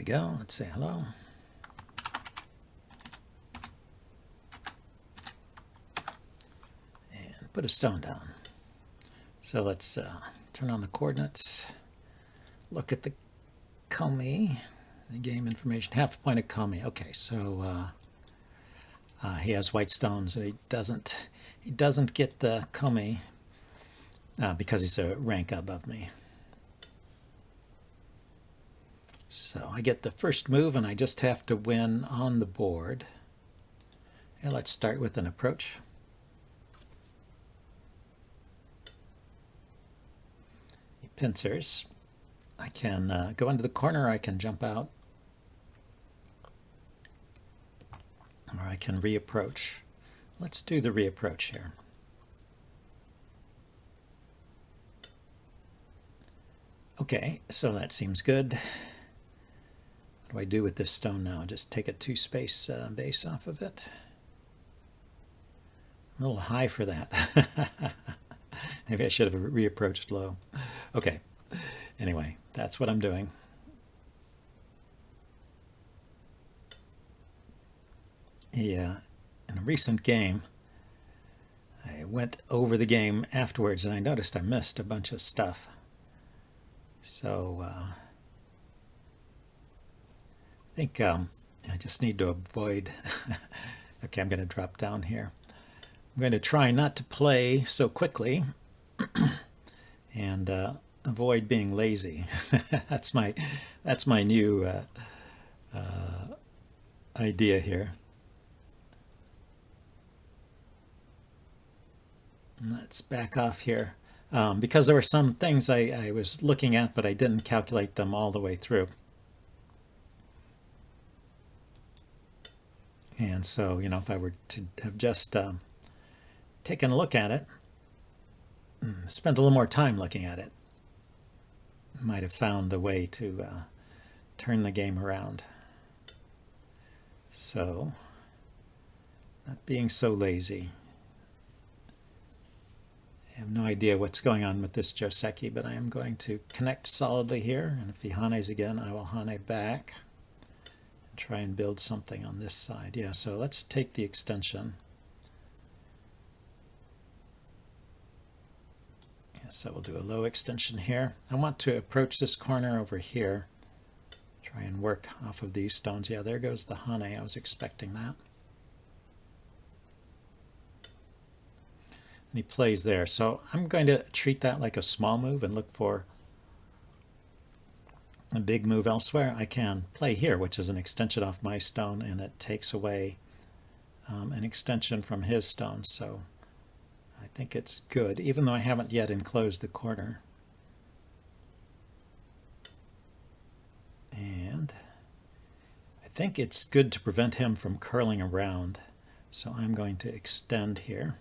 go. Let's say hello. And put a stone down. So let's turn on the coordinates. Look at the Comey, the game information, half a point of Comey. Okay, so he has white stones, and he doesn't get the Comey because he's a rank above me. So I get the first move, and I just have to win on the board. And let's start with an approach. He pincers. I can go into the corner, I can jump out, or I can reapproach. Let's do the reapproach here. Okay, so that seems good. What do I do with this stone now? Just take a 2-space base off of it? I'm a little high for that. Maybe I should have reapproached low. Okay, anyway, that's what I'm doing. Yeah, in a recent game, I went over the game afterwards and I noticed I missed a bunch of stuff. So I think I just need to avoid. Okay, I'm going to drop down here. I'm going to try not to play so quickly and avoid being lazy. that's my new idea here. Let's back off here. Because there were some things I was looking at, but I didn't calculate them all the way through. And so, you know, if I were to have just taken a look at it, spent a little more time looking at it, might have found a way to turn the game around. So, not being so lazy. I have no idea what's going on with this Joseki, but I am going to connect solidly here, and if he hanes again, I will hane back and try and build something on this side. Yeah, so let's take the extension. Yeah, so we'll do a low extension here. I want to approach this corner over here, try and work off of these stones. Yeah, there goes the hane. I was expecting that. And he plays there. So I'm going to treat that like a small move and look for a big move elsewhere. I can play here, which is an extension off my stone, and it takes away an extension from his stone. So I think it's good, even though I haven't yet enclosed the corner. And I think it's good to prevent him from curling around. So I'm going to extend here.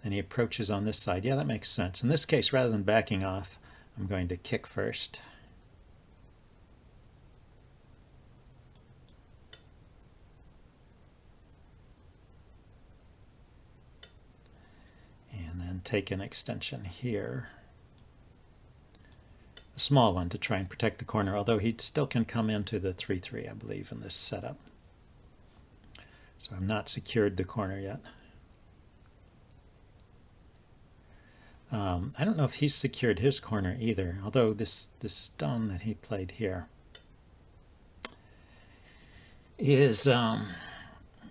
And he approaches on this side. Yeah, that makes sense. In this case, rather than backing off, I'm going to kick first. And then take an extension here. A small one to try and protect the corner, although he still can come into the 3-3, I believe, in this setup. So I've not secured the corner yet. I don't know if he's secured his corner either, although this stone that he played here is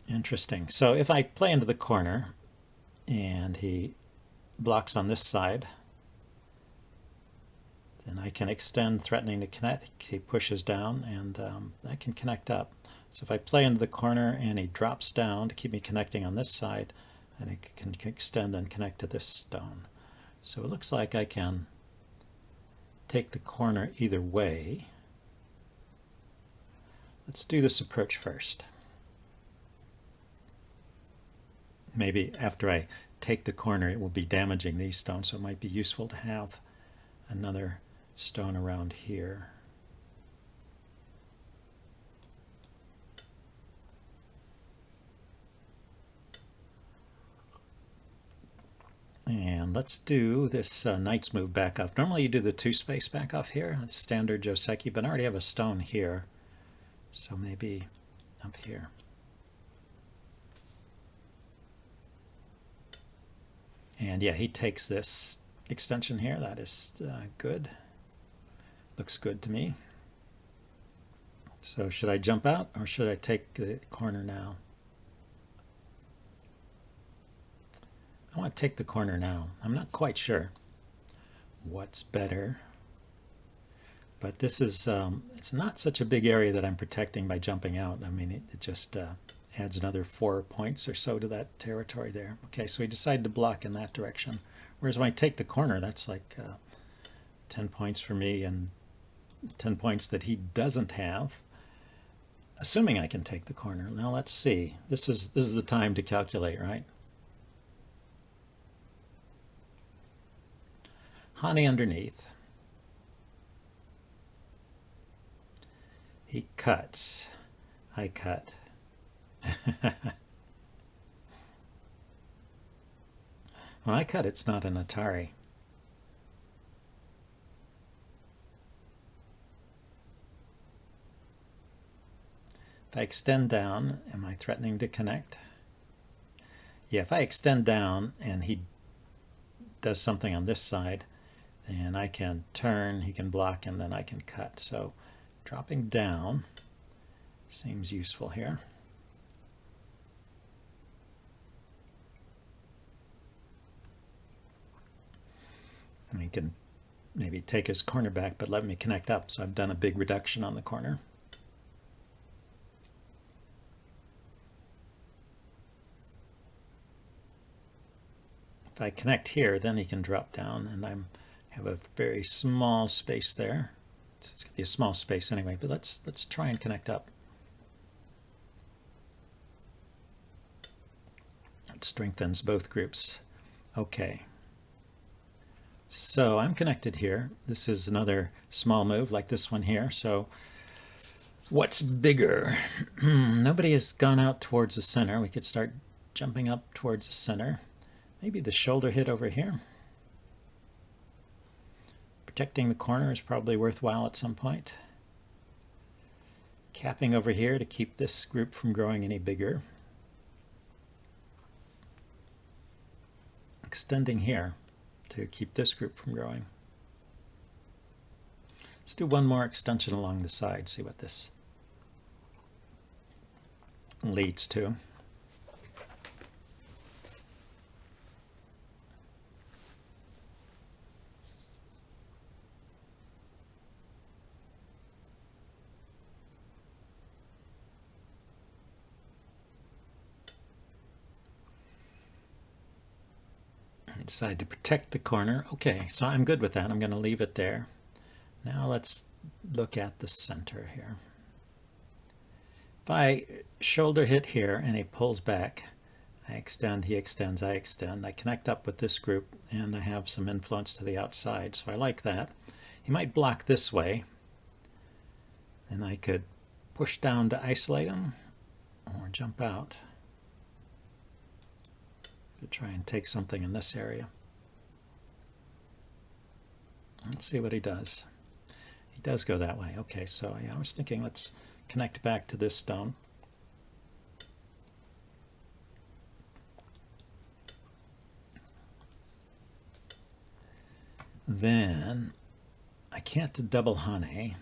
interesting. So if I play into the corner and he blocks on this side, then I can extend, threatening to connect. He pushes down, and I can connect up. So if I play into the corner and he drops down to keep me connecting on this side, then I can extend and connect to this stone. So it looks like I can take the corner either way. Let's do this approach first. Maybe after I take the corner, it will be damaging these stones, so it might be useful to have another stone around here. And And let's do this knight's move back off. Normally you do the 2-space back off here. That's standard Joseki, but I already have a stone here. So maybe up here. And yeah, he takes this extension here. That is good. Looks good to me. So should I jump out or should I take the corner now? I want to take the corner now. I'm not quite sure what's better. But this is, it's not such a big area that I'm protecting by jumping out. I mean, it just adds another 4 points or so to that territory there. Okay, so we decided to block in that direction. Whereas when I take the corner, that's like 10 points for me and 10 points that he doesn't have. Assuming I can take the corner. Now let's see. This is the time to calculate, right? Hane underneath. He cuts. I cut. When I cut, it's not an Atari. If I extend down, am I threatening to connect? Yeah, if I extend down and he does something on this side, and I can turn, he can block, and then I can cut. So dropping down seems useful here. And he can maybe take his corner back, but let me connect up. So I've done a big reduction on the corner. If I connect here, then he can drop down, and I have a very small space there. It's going to be a small space anyway, but let's try and connect up. It strengthens both groups. Okay. So I'm connected here. This is another small move like this one here. So what's bigger? Nobody has gone out towards the center. We could start jumping up towards the center. Maybe the shoulder hit over here. Protecting the corner is probably worthwhile at some point. Capping over here to keep this group from growing any bigger. Extending here to keep this group from growing. Let's do one more extension along the side, see what this leads to. I decide to protect the corner. Okay, so I'm good with that. I'm going to leave it there. Now let's look at the center here. If I shoulder hit here and he pulls back, I extend, he extends, I extend. I connect up with this group and I have some influence to the outside, so I like that. He might block this way, and I could push down to isolate him or jump out to try and take something in this area. Let's see what he does. He does go that way. Okay, so yeah, I was thinking let's connect back to this stone. Then I can't double Hane.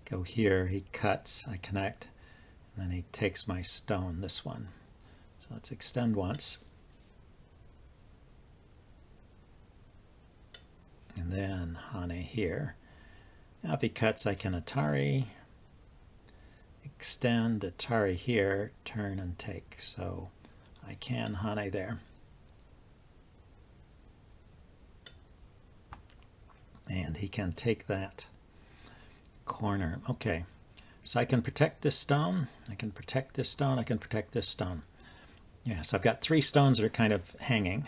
Go here, he cuts, I connect, and then he takes my stone, this one. So let's extend once. And then Hane here. Now if he cuts, I can Atari, extend, Atari here, turn and take. So I can Hane there. And he can take that corner. Okay, so I can protect this stone, I can protect this stone, I can protect this stone. Yeah, so I've got 3 stones that are kind of hanging.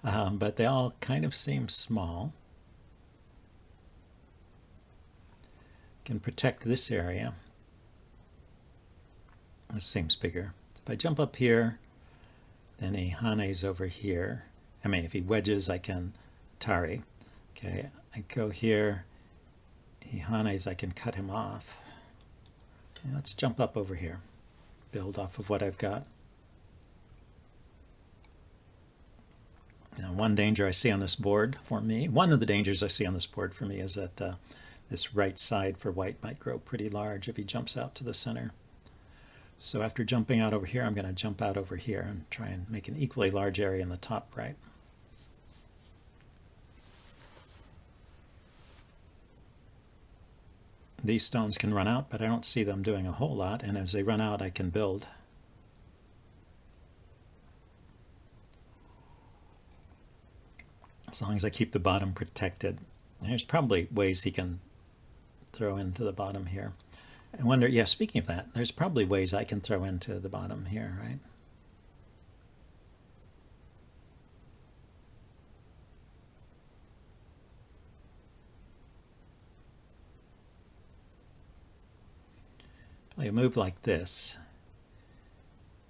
But they all kind of seem small. Can protect this area. This seems bigger. If I jump up here, Then he Hanes over here. I mean, if he wedges, I can Atari. Okay, I go here. He Hanes, I can cut him off. And let's jump up over here. Build off of what I've got. Now, one danger I see on this board for me, one of the dangers I see on this board for me is that this right side for white might grow pretty large if he jumps out to the center. So after jumping out over here, I'm going to jump out over here and try and make an equally large area in the top right. These stones can run out, but I don't see them doing a whole lot, and as they run out, I can build. As long as I keep the bottom protected. There's probably ways he can throw into the bottom here. I wonder, yeah, speaking of that, there's probably ways I can throw into the bottom here, right? Play a move like this.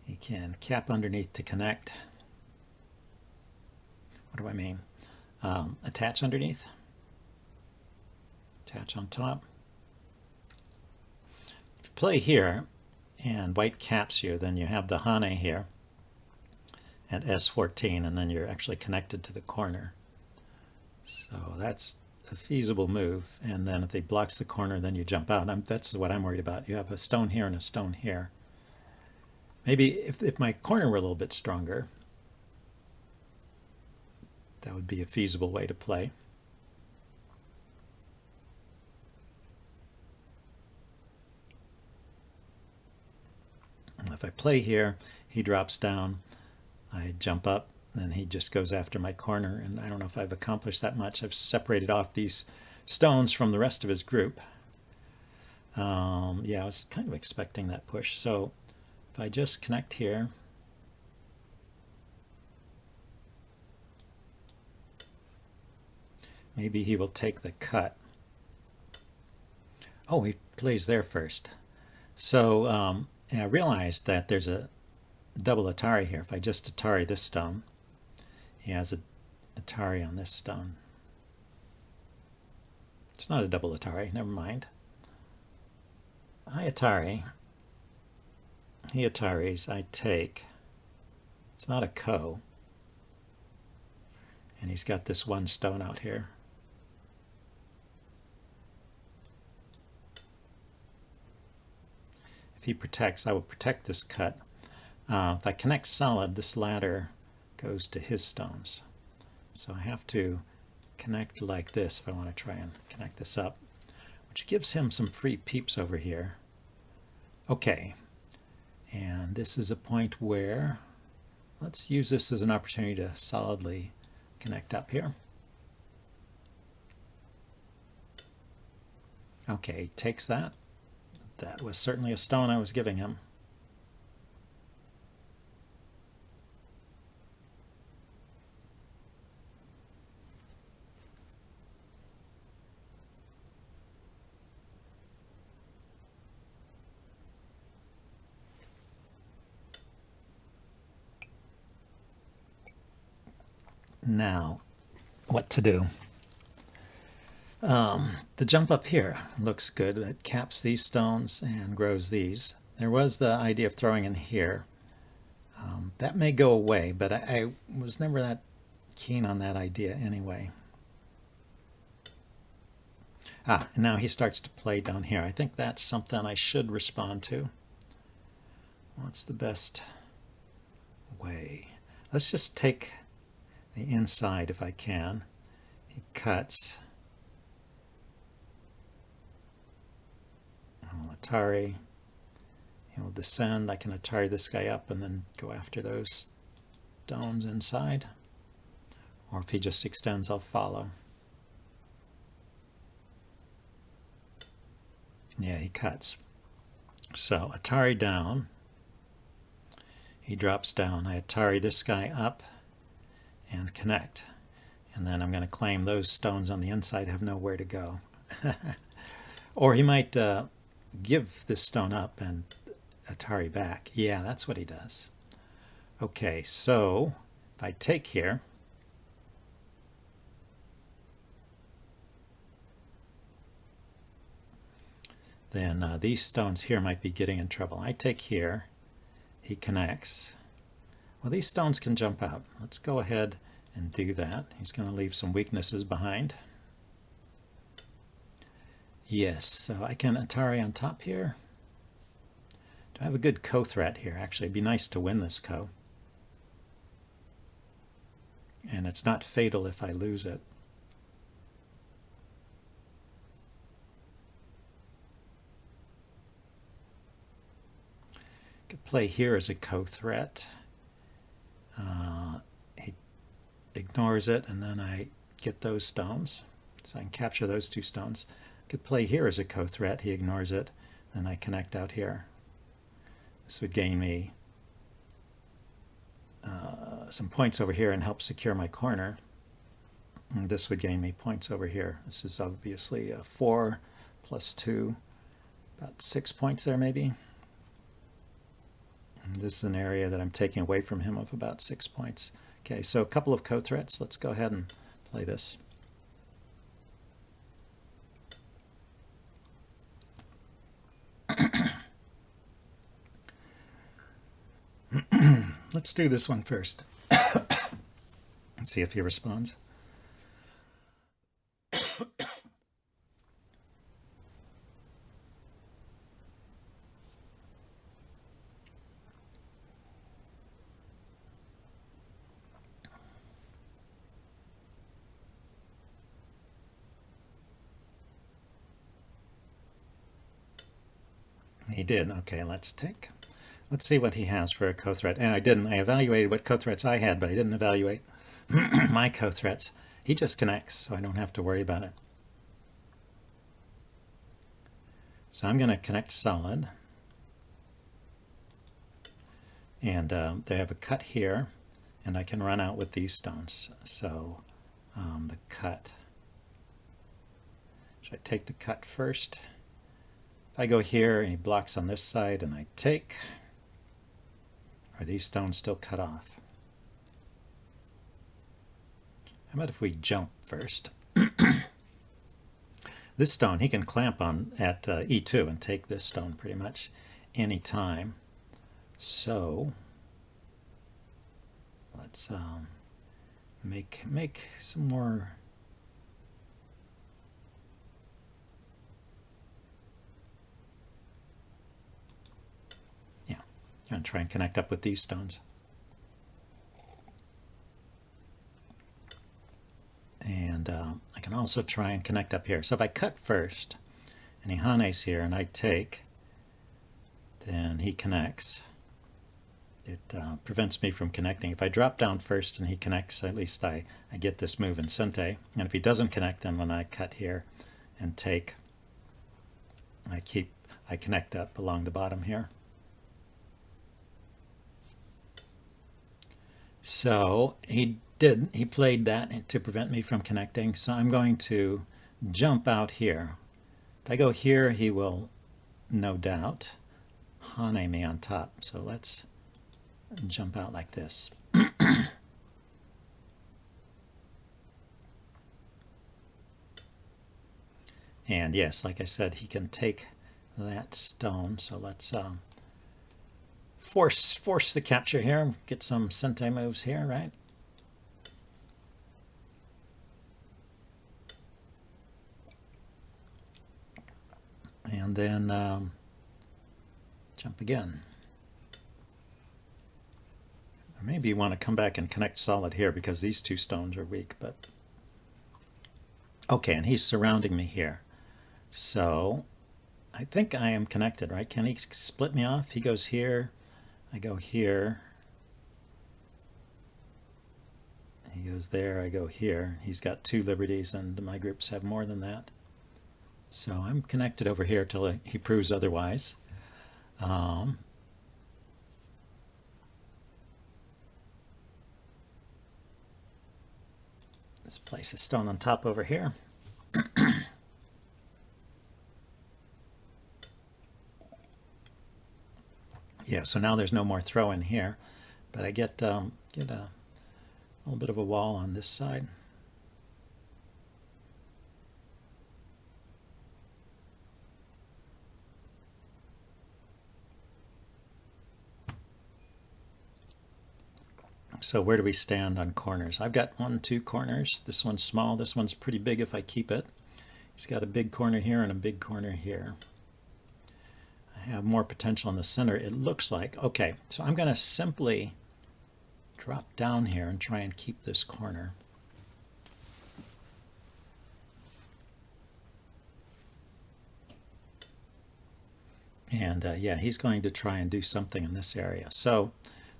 You can cap underneath to connect. What do I mean? Attach underneath. Attach on top. If you play here and white caps you, then you have the Hane here at S14, and then you're actually connected to the corner. So that's a feasible move. And then if he blocks the corner, then you jump out. That's what I'm worried about. You have a stone here and a stone here. Maybe if my corner were a little bit stronger, that would be a feasible way to play. And if I play here, he drops down, I jump up, then he just goes after my corner, and I don't know if I've accomplished that much. I've separated off these stones from the rest of his group. Yeah, I was kind of expecting that push. So if I just connect here, maybe he will take the cut. Oh, he plays there first. So and I realized that there's a double Atari here. If I just Atari this stone, he has a Atari on this stone. It's not a double Atari, never mind. I Atari, he Ataris, I take. It's not a ko. And he's got this one stone out here. If he protects, I will protect this cut. If I connect solid, this ladder goes to his stones. So I have to connect like this if I want to try and connect this up, which gives him some free peeps over here. Okay, and this is a point where, let's use this as an opportunity to solidly connect up here. Okay, he takes that. That was certainly a stone I was giving him. Now, what to do? The jump up here looks good. It caps these stones and grows these. There was the idea of throwing in here. That may go away, but I was never that keen on that idea anyway. And now he starts to play down here. I think that's something I should respond to. What's the best way? Let's just take the inside if I can. He cuts. I'll Atari. He'll descend. I can Atari this guy up and then go after those stones inside. Or if he just extends, I'll follow. Yeah, he cuts. So Atari down. He drops down. I Atari this guy up and connect. And then I'm going to claim those stones on the inside have nowhere to go. Or he might give this stone up and Atari back. Yeah, that's what he does. Okay, so if I take here, then these stones here might be getting in trouble. I take here, he connects. Well, these stones can jump out. Let's go ahead and do that. He's going to leave some weaknesses behind. Yes, so I can Atari on top here. Do I have a good co-threat here? Actually, it'd be nice to win this co. And it's not fatal if I lose it. Could play here as a co-threat. He ignores it, and then I get those stones. So I can capture those two stones. Could play here as a co-threat. He ignores it, and I connect out here. This would gain me some points over here and help secure my corner. And this would gain me points over here. This is obviously 4 plus 2, about 6 points there maybe. And this is an area that I'm taking away from him of about 6 points. Okay, so a couple of co-threats. Let's go ahead and play this. Let's do this one first. Let's see if he responds. He did. Okay, let's take. Let's see what he has for a co-threat. And I didn't. I evaluated what co-threats I had, but I didn't evaluate my co-threats. He just connects, so I don't have to worry about it. So I'm going to connect solid. And they have a cut here, and I can run out with these stones. So the cut. Should I take the cut first? If I go here and he blocks on this side and I take, are these stones still cut off? How about if we jump first? This stone he can clamp on at E2 and take this stone pretty much any time. So let's make some more. Yeah, I'm going to try and connect up with these stones. And I can also try and connect up here. So if I cut first, and he hanes here, and I take, then he connects. It prevents me from connecting. If I drop down first and he connects, at least I get this move in Sente. And if he doesn't connect, then when I cut here and take, I connect up along the bottom here. So he played that to prevent me from connecting. So I'm going to jump out here. If I go here, he will no doubt hane me on top. So let's jump out like this. And yes, like I said, he can take that stone. So let's force the capture here. Get some Sente moves here, right? And then jump again. Maybe you want to come back and connect solid here because these two stones are weak, but okay, and he's surrounding me here. So I think I am connected, right? Can he split me off? He goes here, I go here. He goes there, I go here. He's got 2 liberties and my groups have more than that. So I'm connected over here till he proves otherwise. Let's place a stone on top over here. Yeah, so now there's no more throw in here. but I get a little bit of a wall on this side. So where do we stand on corners? I've got 1, 2 corners. This one's small. This one's pretty big if I keep it. He's got a big corner here and a big corner here. I have more potential in the center, it looks like. Okay, so I'm going to simply drop down here and try and keep this corner. And yeah, he's going to try and do something in this area. So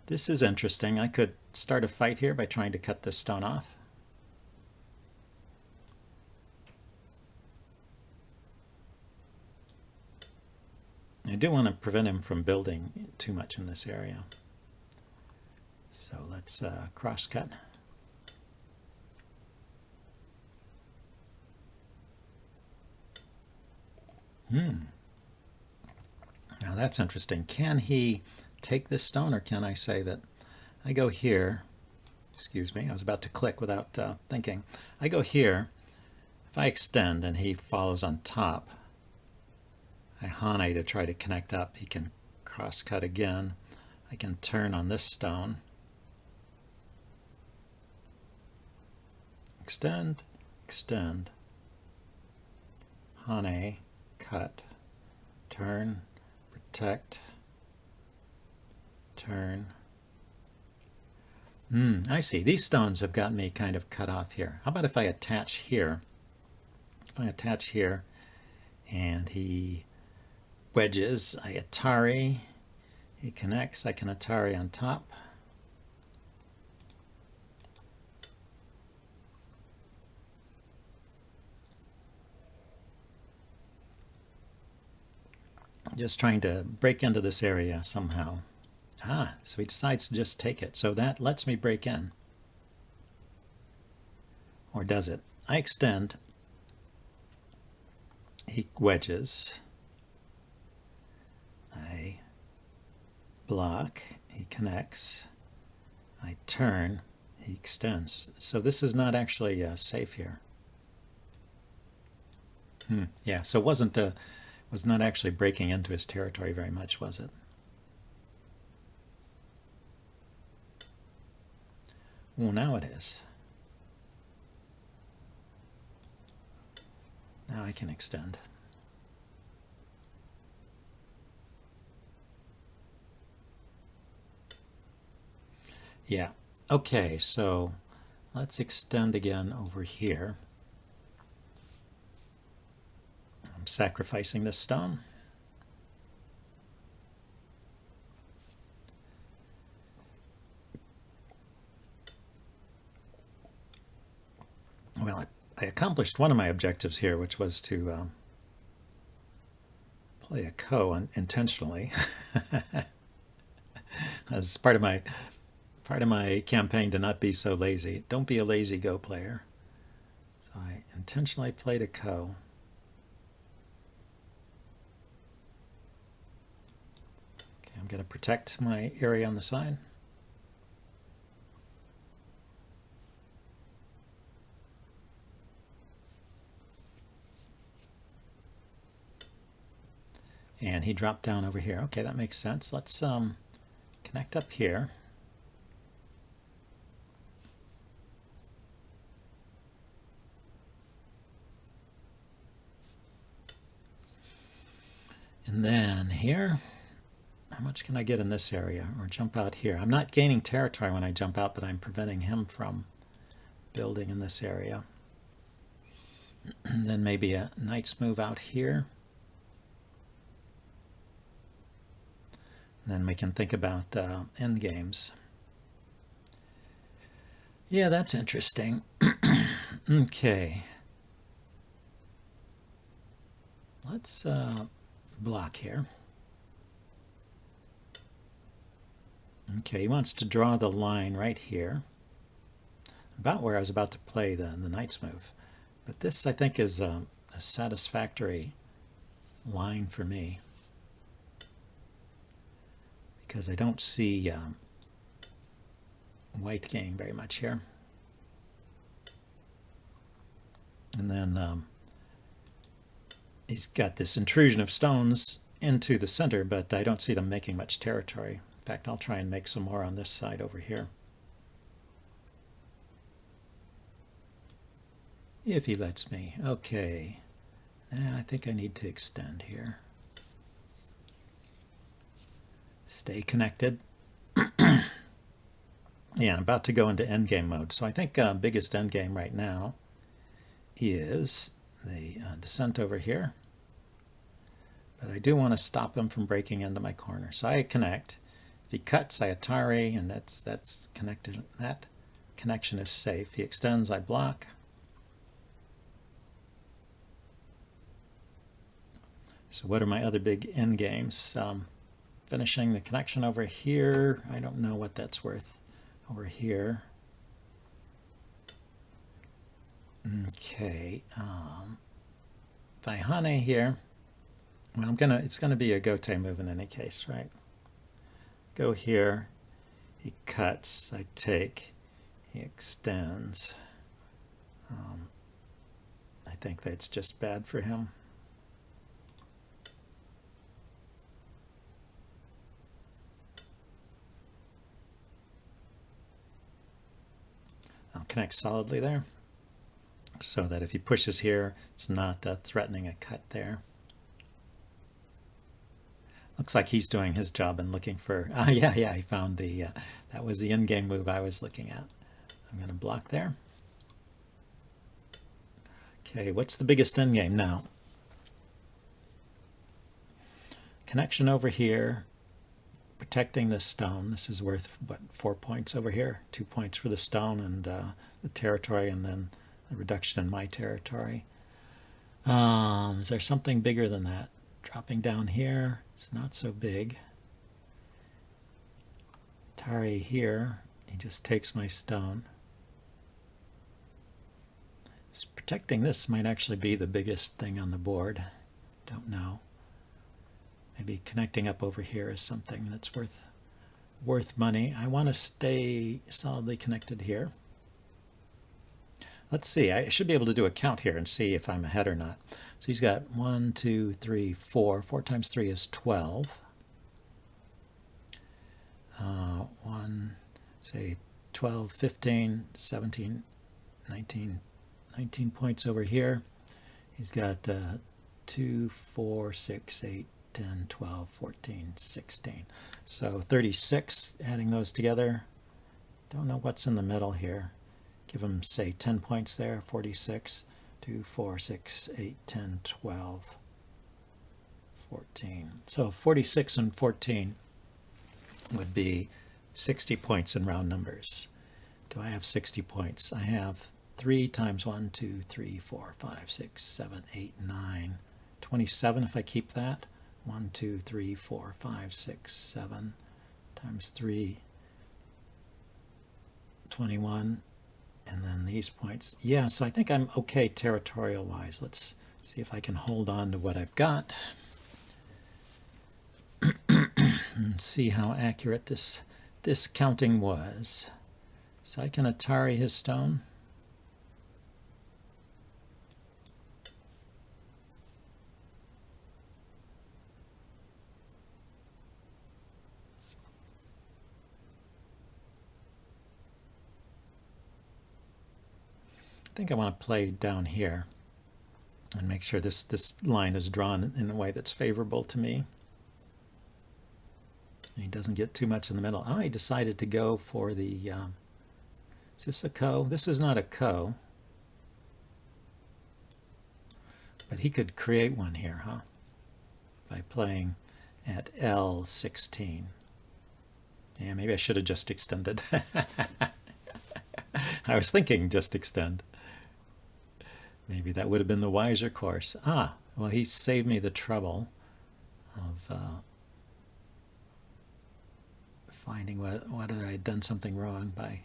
this is interesting. I could start a fight here by trying to cut this stone off. I do want to prevent him from building too much in this area. So let's cross cut. Now that's interesting. Can he take this stone, or can I say that I go here? Excuse me, I was about to click without thinking. I go here. If I extend and he follows on top, I Hane to try to connect up. He can cross cut again. I can turn on this stone. Extend, extend. Hane, cut, turn, protect, turn. I see. These stones have got me kind of cut off here. How about if I attach here? If I attach here and he wedges, I Atari, he connects, I can Atari on top. Just trying to break into this area somehow. So he decides to just take it. So that lets me break in. Or does it? I extend. He wedges. I block. He connects. I turn. He extends. So this is not actually safe here. Yeah, so it was not actually breaking into his territory very much, was it? Well, now it is. Now I can extend. Yeah. Okay, so let's extend again over here. I'm sacrificing this stone. Well, I accomplished one of my objectives here, which was to play a ko intentionally as part of my campaign to not be so lazy. Don't be a lazy Go player. So I intentionally played a ko. Okay, I'm going to protect my area on the side. And he dropped down over here. Okay, that makes sense. Let's connect up here. And then here, how much can I get in this area? Or jump out here? I'm not gaining territory when I jump out, but I'm preventing him from building in this area. And then maybe a knight's move out here. Then we can think about end games. Yeah, that's interesting. Okay. Let's block here. Okay, he wants to draw the line right here, about where I was about to play the knight's move. But this, I think, is a satisfactory line for me, because I don't see white gaining very much here. And then he's got this intrusion of stones into the center, but I don't see them making much territory. In fact, I'll try and make some more on this side over here. If he lets me. Okay. I think I need to extend here. Stay connected. Yeah, I'm about to go into endgame mode. So I think biggest endgame right now is the descent over here. But I do want to stop him from breaking into my corner. So I connect. If he cuts, I Atari, and that's connected. That connection is safe. He extends, I block. So what are my other big end games? Finishing the connection over here. I don't know what that's worth over here. Okay. Vaihane here. Well, it's gonna be a gote move in any case, right? Go here. He cuts. I take. He extends. I think that's just bad for him. I'll connect solidly there, so that if he pushes here, it's not threatening a cut there. Looks like he's doing his job and looking for, yeah, he found the, that was the in-game move I was looking at. I'm going to block there. Okay, what's the biggest end game now? Connection over here, protecting the stone. This is worth, what, 4 points over here? 2 points for the stone and the territory, and then the reduction in my territory. Is there something bigger than that? Dropping down here, it's not so big. Tari here, he just takes my stone. So protecting this might actually be the biggest thing on the board. Don't know. Maybe connecting up over here is something that's worth money. I want to stay solidly connected here. Let's see, I should be able to do a count here and see if I'm ahead or not. So he's got 1, 2, 3, 4. 4 times 3 is 12. 12, 15, 17, 19 points over here. He's got 2, 4, 6, 8, 10, 12, 14, 16. So 36, adding those together. Don't know what's in the middle here. Give him, say, 10 points there, 46, 2, 4, 6, 8, 10, 12, 14. So 46 and 14 would be 60 points in round numbers. Do I have 60 points? I have 3 times 1, 2, 3, 4, 5, 6, 7, 8, 9, 27 if I keep that. 1, 2, 3, 4, 5, 6, 7 times 3, 21. And then these points. Yeah, so I think I'm okay territorial-wise. Let's see if I can hold on to what I've got. And see how accurate this counting was. So I can Atari his stone. I think I want to play down here and make sure this line is drawn in a way that's favorable to me. He doesn't get too much in the middle. Oh, he decided to go for the, is this a ko? This is not a ko. But he could create one here, huh? By playing at L16. Yeah, maybe I should have just extended. I was thinking just extend. Maybe that would have been the wiser course. Ah, well, he saved me the trouble of finding whether I had done something wrong by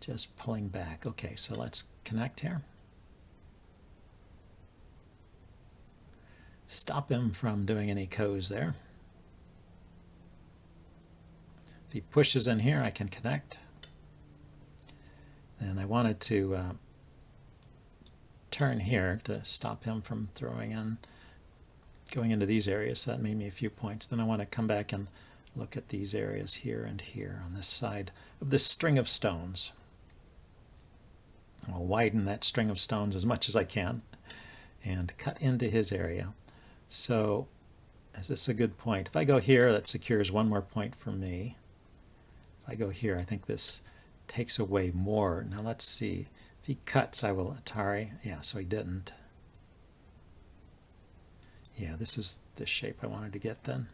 just pulling back. Okay, so let's connect here. Stop him from doing any ko's there. If he pushes in here, I can connect. And I wanted to turn here to stop him from going into these areas. So that made me a few points. Then I want to come back and look at these areas here and here on this side of this string of stones. I'll widen that string of stones as much as I can and cut into his area. So is this a good point? If I go here, that secures one more point for me. If I go here, I think this takes away more. Now let's see. If he cuts, I will Atari. Yeah, so he didn't. Yeah, this is the shape I wanted to get then.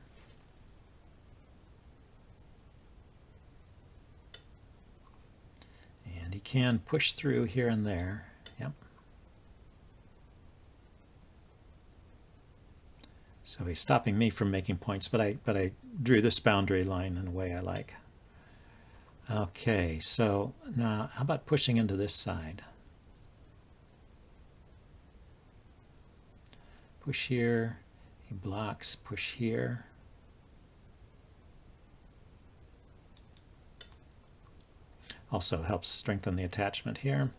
And he can push through here and there. Yep. So he's stopping me from making points, but I drew this boundary line in a way I like. Okay, so now how about pushing into this side? Push here, he blocks, push here. Also helps strengthen the attachment here.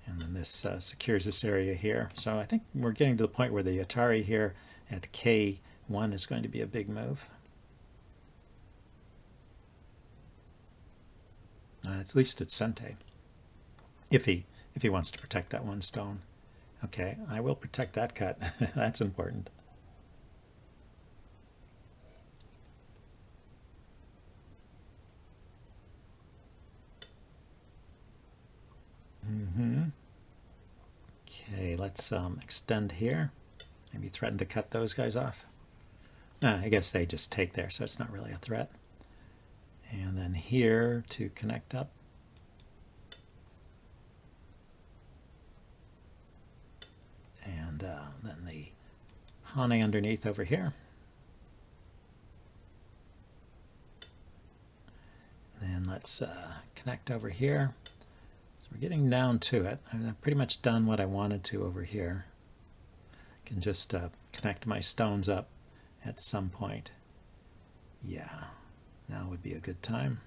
And then this secures this area here. So I think we're getting to the point where the Atari here at K1 is going to be a big move. At least it's Sente, if he wants to protect that one stone. Okay, I will protect that cut. That's important. Okay, let's extend here. Maybe threaten to cut those guys off. I guess they just take there, so it's not really a threat. And then here to connect up. And then the Hane underneath over here. Then let's connect over here. So we're getting down to it. I've pretty much done what I wanted to over here. I can just connect my stones up at some point. Yeah, now would be a good time.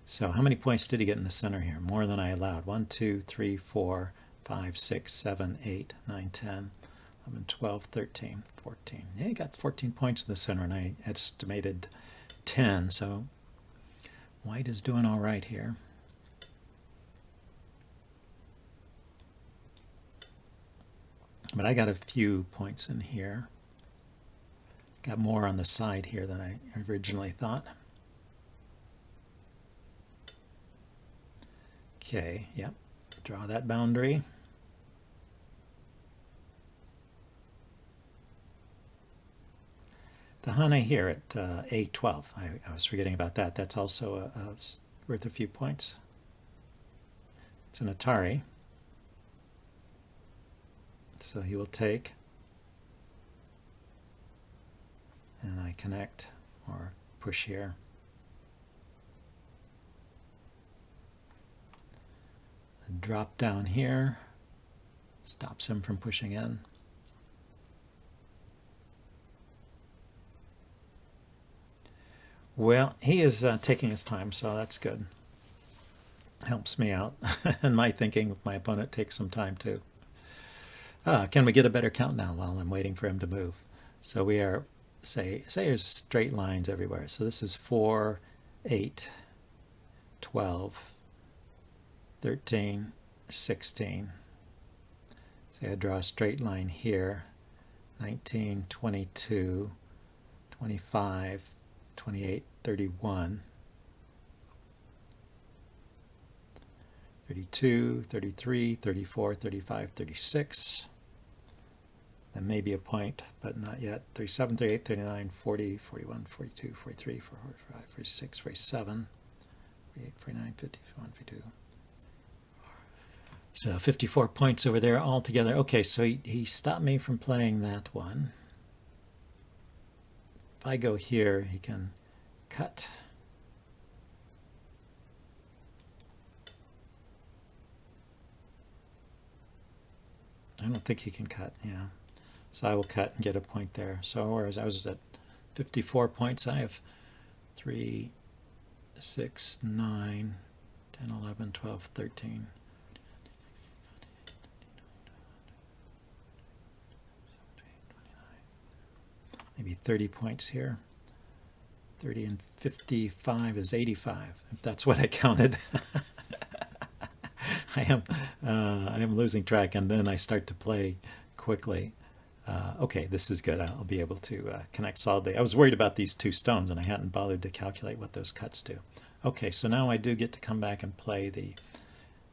So how many points did he get in the center here? More than I allowed. 1, 2, 3, 4, 5, 6, 7, 8, 9, 10, 11, 12, 13, 14. Yeah, he got 14 points in the center, and I estimated 10. So white is doing all right here. But I got a few points in here. Got more on the side here than I originally thought. Okay, yep. Draw that boundary. The Hane here at A12, I was forgetting about that. That's also worth a few points. It's an Atari. So he will take, and I connect or push here. A drop down here stops him from pushing in. Well, he is taking his time, so that's good. Helps me out in my thinking if my opponent takes some time too. Can we get a better count now while I'm waiting for him to move? So we are, say there's straight lines everywhere. So this is 4, 8, 12, 13, 16. Say I draw a straight line here. 19, 22, 25, 28, 31, 32, 33, 34, 35, 36. That may be a point, but not yet. 37, 38, 39, 40, 41, 42, 43, 45, 46, 47, 48, 49, 50, 51, 52. So 54 points over there altogether. Okay, so he stopped me from playing that one. If I go here, he can cut. don't think he can cut, yeah. So I will cut and get a point there. So whereas I was at 54 points, I have 3, 6, 9, 10, 11, 12, 13. Maybe 30 points here. 30 and 55 is 85, if that's what I counted. I am losing track, and then I start to play quickly. Okay, this is good. I'll be able to connect solidly. I was worried about these two stones, and I hadn't bothered to calculate what those cuts do. Okay, so now I do get to come back and play the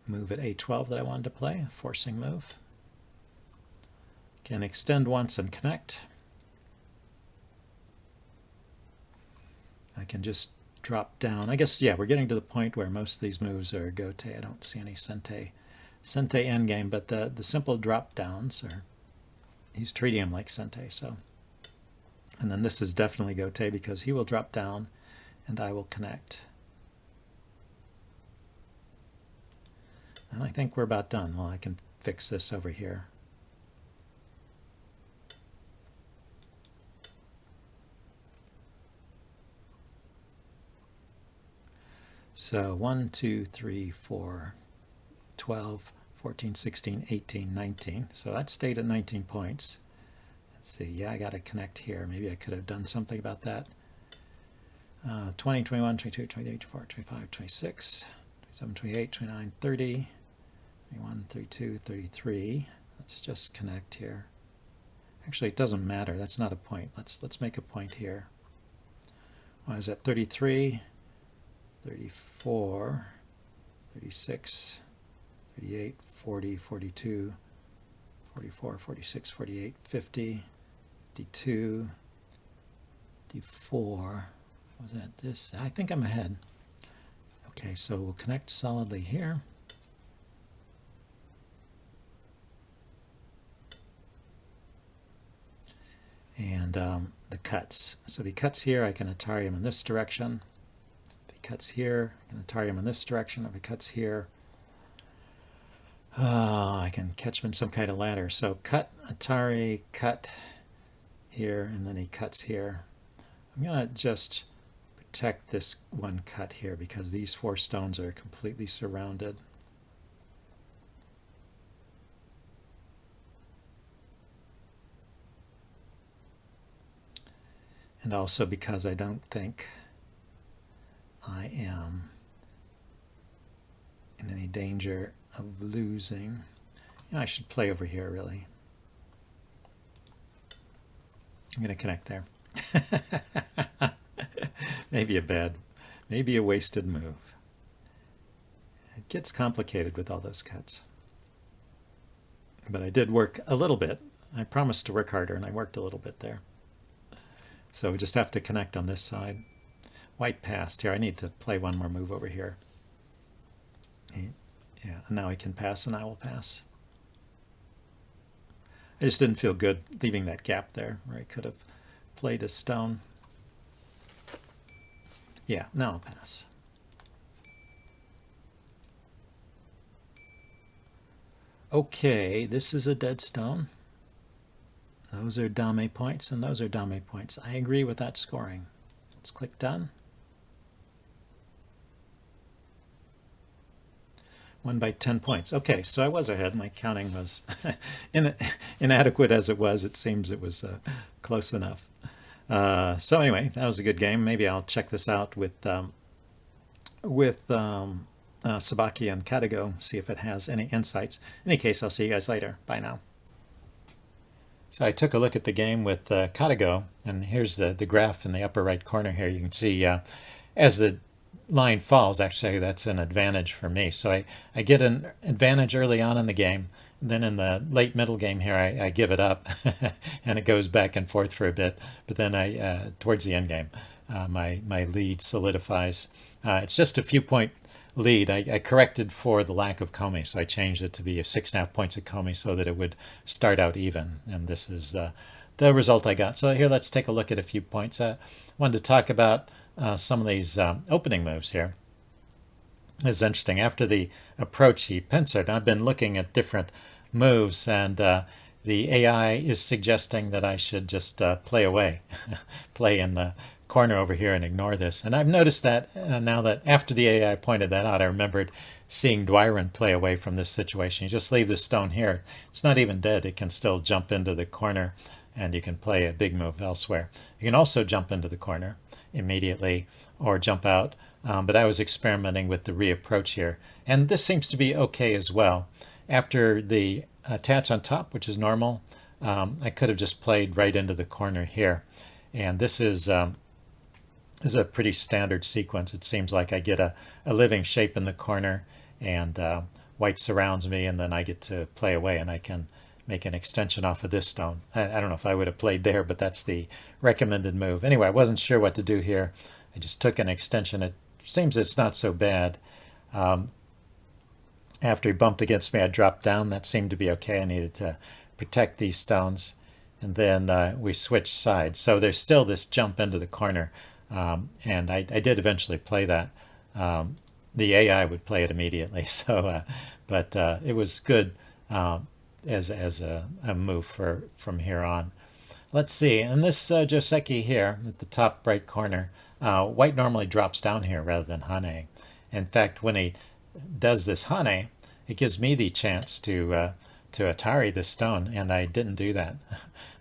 move at A12 that I wanted to play, a forcing move. Can extend once and connect. I can just drop down. I guess, yeah, we're getting to the point where most of these moves are gote. I don't see any sente endgame, but the simple drop downs are, he's treating him like sente. So, and then this is definitely gote because he will drop down and I will connect. And I think we're about done. Well, I can fix this over here. So 1, 2, 3, 4, 12, 14, 16, 18, 19. So that stayed at 19 points. Let's see. Yeah, I got to connect here. Maybe I could have done something about that. 20, 21, 22, 28, 24, 25, 26, 27, 28, 29, 30, 31, 32, 33. Let's just connect here. Actually, it doesn't matter. That's not a point. Let's make a point here. I was at 33. 34, 36, 38, 40, 42, 44, 46, 48, 50, 52, 54. Was that this? I think I'm ahead. Okay, so we'll connect solidly here. And the cuts. So if he cuts here, I can Atari him in this direction. Cuts here, I can Atari him in this direction. If it cuts here, I can catch him in some kind of ladder. So cut, Atari, cut here, and then he cuts here. I'm going to just protect this one cut here because these 4 stones are completely surrounded. And also because I don't think I am in any danger of losing. You know, I should play over here, really. I'm going to connect there. Maybe a wasted move. It gets complicated with all those cuts. But I did work a little bit. I promised to work harder, and I worked a little bit there. So we just have to connect on this side. White passed here. I need to play one more move over here. Yeah, and now I can pass and I will pass. I just didn't feel good leaving that gap there where I could have played a stone. Yeah, now I'll pass. Okay, this is a dead stone. Those are dame points and those are dame points. I agree with that scoring. Let's click done. 1 by 10 points. Okay, so I was ahead. My counting was inadequate as it was. It seems it was close enough. So anyway, that was a good game. Maybe I'll check this out with Sabaki and Katago, see if it has any insights. In any case, I'll see you guys later. Bye now. So I took a look at the game with Katago, and here's the graph in the upper right corner here. You can see as the line falls, actually that's an advantage for me. So I get an advantage early on in the game, and then in the late middle game here I give it up and it goes back and forth for a bit, but then towards the end game my lead solidifies. It's just a few point lead. I corrected for the lack of komi, so I changed it to be 6.5 points of komi so that it would start out even, and this is the result I got. So here let's take a look at a few points. I wanted to talk about some of these opening moves here. It's interesting. After the approach, he pincered. I've been looking at different moves, and the AI is suggesting that I should just play away, play in the corner over here and ignore this. And I've noticed that now that after the AI pointed that out, I remembered seeing Dwyron play away from this situation. You just leave the stone here. It's not even dead. It can still jump into the corner, and you can play a big move elsewhere. You can also jump into the corner immediately or jump out. But I was experimenting with the reapproach here. And this seems to be okay as well. After the attach on top, which is normal, I could have just played right into the corner here. And this is a pretty standard sequence. It seems like I get a living shape in the corner, and white surrounds me, and then I get to play away, and I can make an extension off of this stone. I don't know if I would have played there, but that's the recommended move. Anyway, I wasn't sure what to do here. I just took an extension. It seems it's not so bad. After he bumped against me, I dropped down. That seemed to be okay. I needed to protect these stones. And then we switched sides. So there's still this jump into the corner. And I did eventually play that. The AI would play it immediately. So, but it was good as a move from here on. Let's see. And this Joseki here at the top right corner, white normally drops down here rather than Hane. In fact, when he does this Hane, it gives me the chance to Atari this stone, and I didn't do that.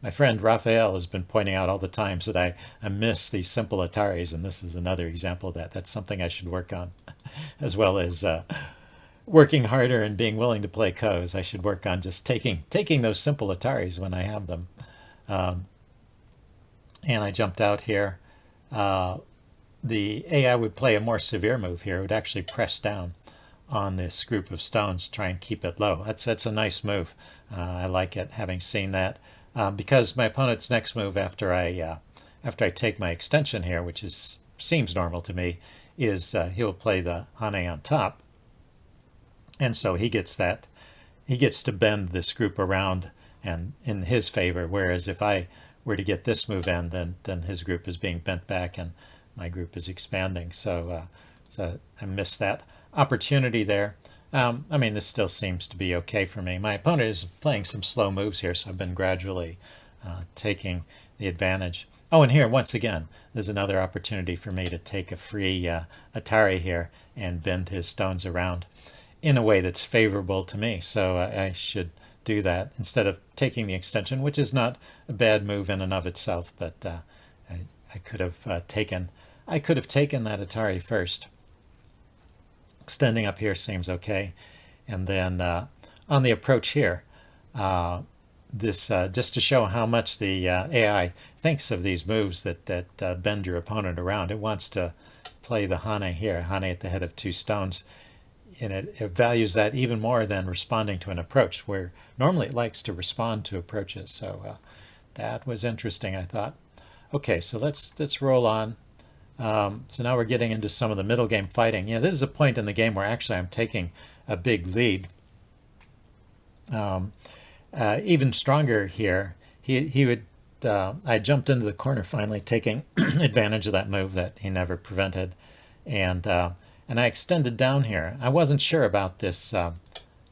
My friend Raphael has been pointing out all the times that I miss these simple Ataris, and this is another example of that. That's something I should work on, as well as working harder and being willing to play Ko's. I should work on just taking those simple Ataris when I have them. And I jumped out here. The AI would play a more severe move here. It would actually press down on this group of stones, try and keep it low. That's a nice move. I like it, having seen that, because my opponent's next move after I take my extension here, which seems normal to me, is he'll play the Hane on top, and so he gets to bend this group around and in his favor. Whereas if I were to get this move in, then his group is being bent back and my group is expanding. So I missed that opportunity there. I mean, this still seems to be okay for me. My opponent is playing some slow moves here, so I've been gradually taking the advantage. Oh, and here, once again, there's another opportunity for me to take a free Atari here and bend his stones around in a way that's favorable to me. So I should do that instead of taking the extension, which is not a bad move in and of itself, but I could have taken that Atari first. Extending up here seems okay. And then on the approach here, this just to show how much the AI thinks of these moves that bend your opponent around. It wants to play the Hane here, Hane at the head of two stones. And it values that even more than responding to an approach, where normally it likes to respond to approaches. So that was interesting, I thought. Okay, so let's roll on. So now we're getting into some of the middle game fighting. Yeah, this is a point in the game where actually I'm taking a big lead. Even stronger here, he would. I jumped into the corner finally, taking advantage of that move that he never prevented, and I extended down here. I wasn't sure about this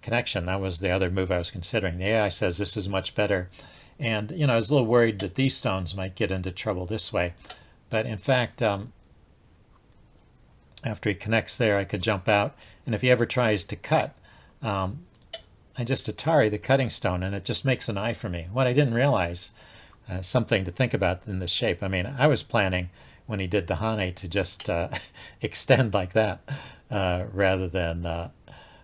connection. That was the other move I was considering. The AI says this is much better, and I was a little worried that these stones might get into trouble this way. But in fact, after he connects there, I could jump out. And if he ever tries to cut, I just Atari the cutting stone, and it just makes an eye for me. What I didn't realize, something to think about in this shape. I mean, I was planning when he did the Hane to just extend like that rather than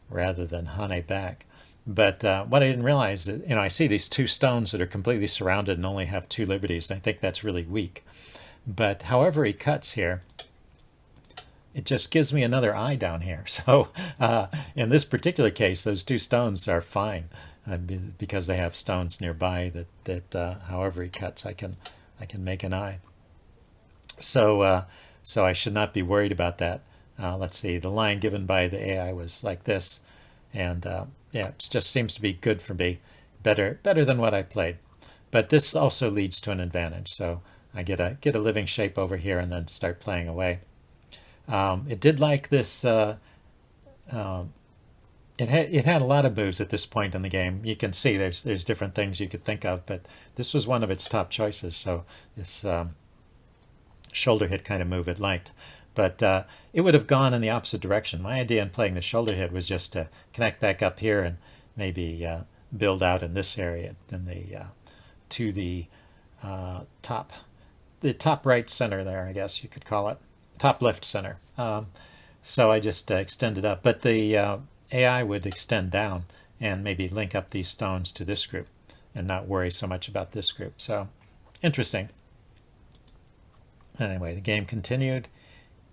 Hane back. But what I didn't realize is, I see these two stones that are completely surrounded and only have two liberties, and I think that's really weak. But however he cuts here, it just gives me another eye down here. So in this particular case, those two stones are fine because they have stones nearby that however he cuts, I can make an eye. So I should not be worried about that. Let's see, the line given by the AI was like this, and yeah, it just seems to be good for me, better than what I played. But this also leads to an advantage. So I get a living shape over here and then start playing away. It did like this it had a lot of moves at this point in the game. You can see there's different things you could think of, but this was one of its top choices. So this shoulder hit kind of move it liked. But it would have gone in the opposite direction. My idea in playing the shoulder hit was just to connect back up here and maybe build out in this area, then to top, the top right center there, I guess you could call it, top left center. So I just extended up, but the AI would extend down and maybe link up these stones to this group and not worry so much about this group. So interesting. Anyway, the game continued.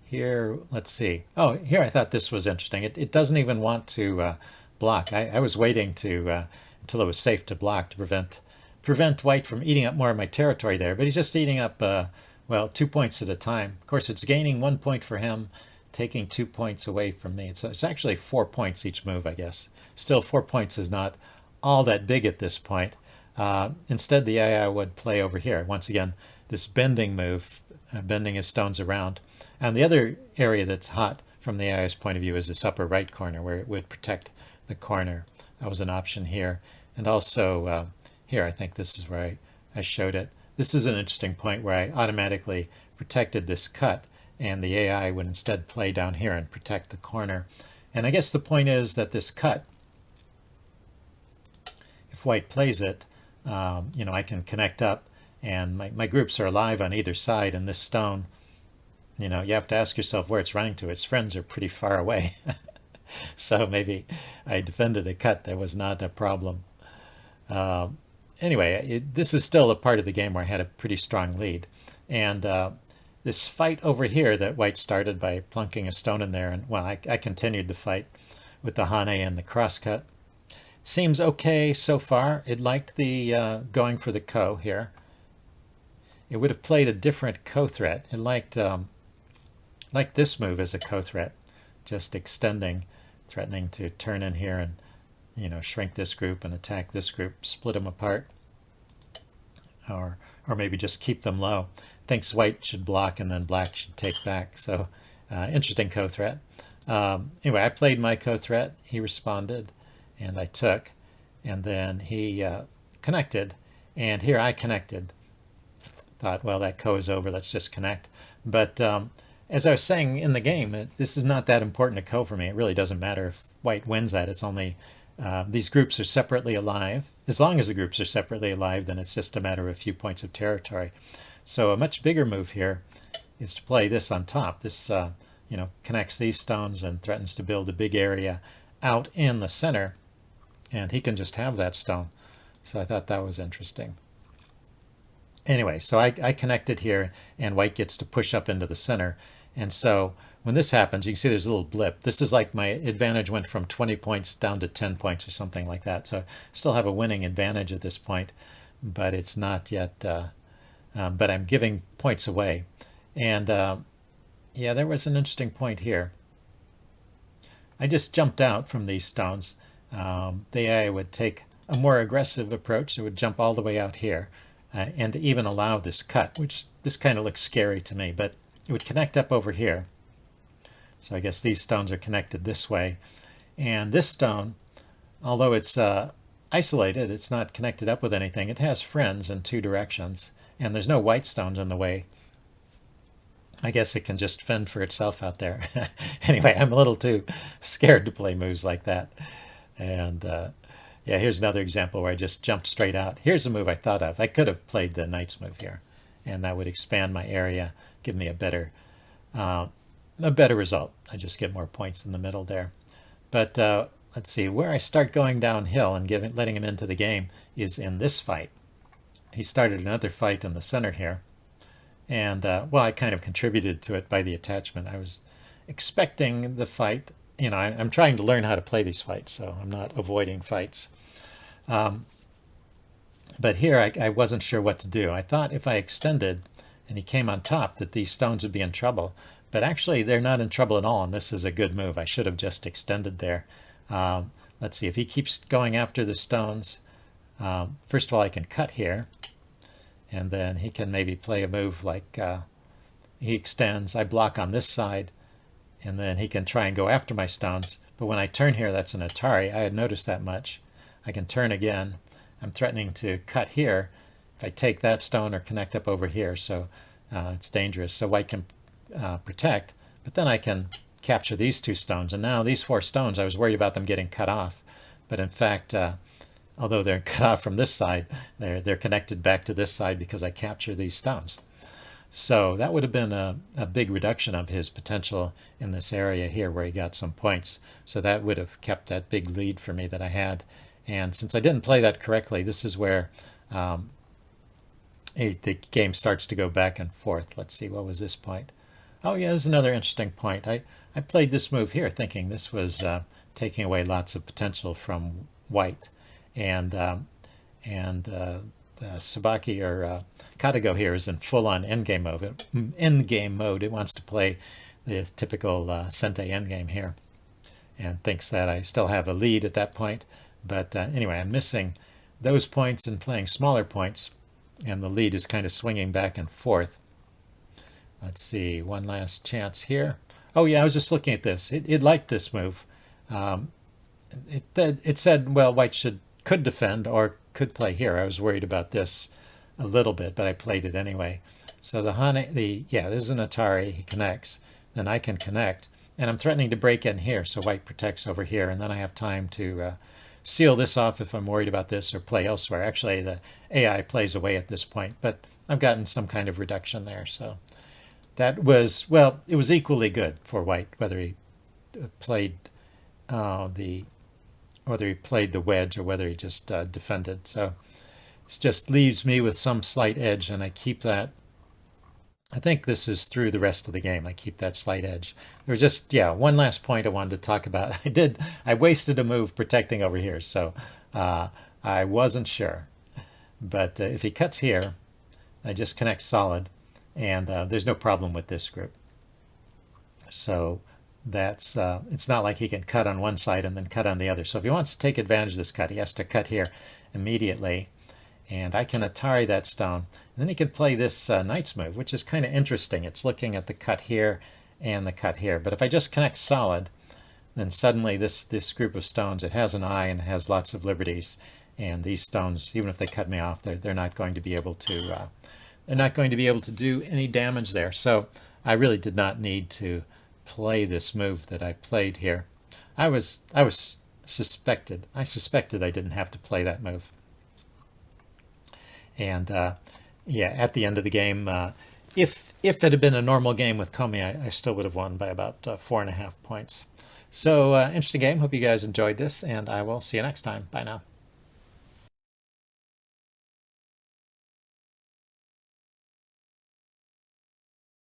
Here, let's see. Oh, here I thought this was interesting. It doesn't even want to block. I was waiting to until it was safe to block to prevent white from eating up more of my territory there. But he's just eating up, well, 2 points at a time. Of course, it's gaining 1 point for him, taking 2 points away from me. It's actually 4 points each move, I guess. Still, 4 points is not all that big at this point. Instead, the AI would play over here. Once again, this bending move, bending his stones around. And the other area that's hot from the AI's point of view is this upper right corner where it would protect the corner. That was an option here. And also here, I think this is where I showed it. This is an interesting point where I automatically protected this cut, and the AI would instead play down here and protect the corner. And I guess the point is that this cut, if white plays it, I can connect up, and my groups are alive on either side, and this stone, you have to ask yourself where it's running to. Its friends are pretty far away. So maybe I defended a cut that was not a problem. Anyway, this is still a part of the game where I had a pretty strong lead. And this fight over here that white started by plunking a stone in there, and well, I continued the fight with the Hane and the crosscut. Seems okay so far. It liked the going for the ko here. It would have played a different ko threat. It liked this move as a ko threat, just extending, threatening to turn in here and shrink this group and attack this group, split them apart, or maybe just keep them low. Thinks white should block and then black should take back. So interesting ko threat. Anyway, I played my ko threat. He responded, and I took, and then he connected, and here I connected. Thought, well, that ko is over. Let's just connect. But as I was saying in the game, this is not that important a ko for me. It really doesn't matter if white wins that. It's only these groups are separately alive. As long as the groups are separately alive, then it's just a matter of a few points of territory. So a much bigger move here is to play this on top. This connects these stones and threatens to build a big area out in the center, and he can just have that stone. So I thought that was interesting. Anyway, so I connected here, and white gets to push up into the center. And so when this happens, you can see there's a little blip. This is like my advantage went from 20 points down to 10 points or something like that. So I still have a winning advantage at this point, but it's not yet, but I'm giving points away. And yeah, there was an interesting point here. I just jumped out from these stones. The AI would take a more aggressive approach. It would jump all the way out here. And even allow this cut, which this kind of looks scary to me, but it would connect up over here. So I guess these stones are connected this way. And this stone, although it's isolated, it's not connected up with anything. It has friends in two directions, and there's no white stones in the way. I guess it can just fend for itself out there. Anyway, I'm a little too scared to play moves like that. And yeah, here's another example where I just jumped straight out. Here's a move I thought of. I could have played the knight's move here, and that would expand my area, give me a better result. I just get more points in the middle there. But let's see, where I start going downhill and letting him into the game is in this fight. He started another fight in the center here, and well, I kind of contributed to it by the attachment. I was expecting the fight. I'm trying to learn how to play these fights, so I'm not avoiding fights. But here I wasn't sure what to do. I thought if I extended and he came on top that these stones would be in trouble. But actually they're not in trouble at all, and this is a good move. I should have just extended there. Let's see, if he keeps going after the stones, first of all I can cut here, and then he can maybe play a move like he extends. I block on this side, and then he can try and go after my stones. But when I turn here, that's an Atari. I had noticed that much. I can turn again. I'm threatening to cut here if I take that stone or connect up over here, so it's dangerous. So white can protect, but then I can capture these two stones. And now these four stones, I was worried about them getting cut off. But in fact, although they're cut off from this side, they're connected back to this side because I capture these stones. So that would have been a big reduction of his potential in this area here where he got some points. So that would have kept that big lead for me that I had. And since I didn't play that correctly, this is where the game starts to go back and forth. Let's see, what was this point? Oh yeah, there's another interesting point. I played this move here thinking this was taking away lots of potential from white. And Sabaki or Katago here is in full-on endgame mode. It wants to play the typical Sente endgame here and thinks that I still have a lead at that point. But anyway, I'm missing those points and playing smaller points, and the lead is kind of swinging back and forth. Let's see, one last chance here. Oh yeah, I was just looking at this. It liked this move. It said, well, white could defend or could play here. I was worried about this a little bit, but I played it anyway. So there's an Atari. He connects. Then I can connect, and I'm threatening to break in here, so white protects over here, and then I have time to seal this off if I'm worried about this or play elsewhere. Actually, the AI plays away at this point, but I've gotten some kind of reduction there. So that was, well, it was equally good for white, whether he played the wedge or whether he just defended. So it just leaves me with some slight edge, and I keep that. I think this is through the rest of the game. I keep that slight edge. There was just, one last point I wanted to talk about. I wasted a move protecting over here, so I wasn't sure. But if he cuts here, I just connect solid, and there's no problem with this group. So that's it's not like he can cut on one side and then cut on the other. So if he wants to take advantage of this cut, he has to cut here immediately, and I can Atari that stone. And then he can play this knight's move, which is kind of interesting. It's looking at the cut here and the cut here. But if I just connect solid, then suddenly this group of stones, it has an eye and it has lots of liberties. And these stones, even if they cut me off, they're not going to be able to do any damage there. So I really did not need to play this move that I played here. I suspected I didn't have to play that move. And at the end of the game, if it had been a normal game with Komi, I still would have won by about 4.5 points. So interesting game. Hope you guys enjoyed this, and I will see you next time. Bye now.